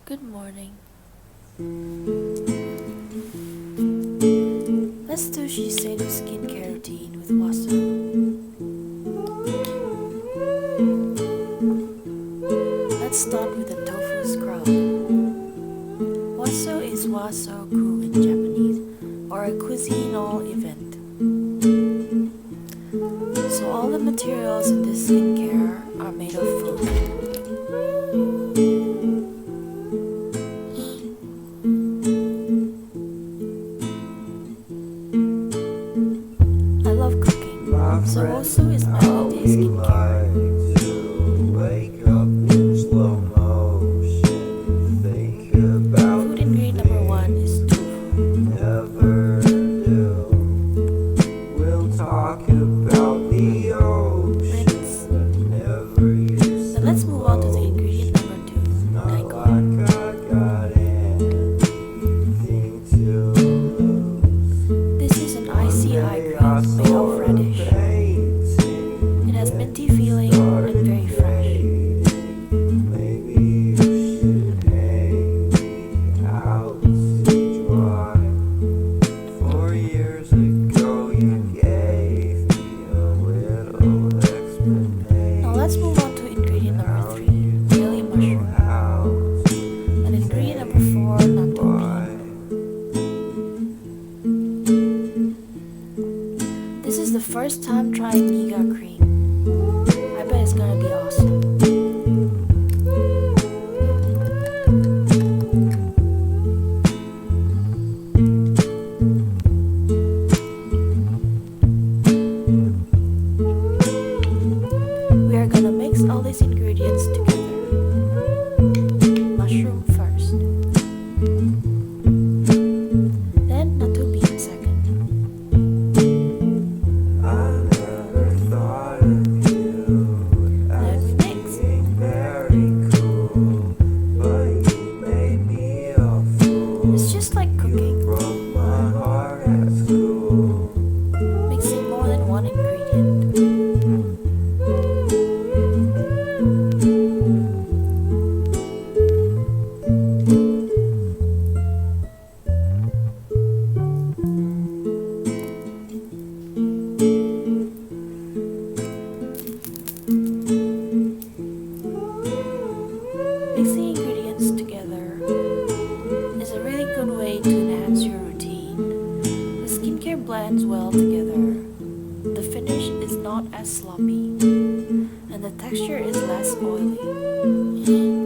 Good morning. Let's do Shiseido skincare routine with WASO. Let's start with the Tofu Scrub. WASO is WASO ku in Japanese, or a cuisinal event. So all the materials in this skincare are made of food. I love cooking, so WASO is my everyday skincare. Food ingredient number 1 is tofu. Rinse. Then let's move on to the ingredient number 2, daikon. This is an icy eye cream made of radish. It has minty feeling and very fresh. Now let's move on to ingredient number 3, jelly mushroom. And ingredient number 4, natto bean. This is the first time trying Niga cream. I bet it's gonna be awesome. We are gonna mix all these ingredients together. Mushroom first, then natto bean second. Then we mix. It's just like cooking. Mixing more than one ingredient. Mixing ingredients together is a really good way to enhance your routine. The skincare blends well together. The finish is not as sloppy, and the texture is less oily.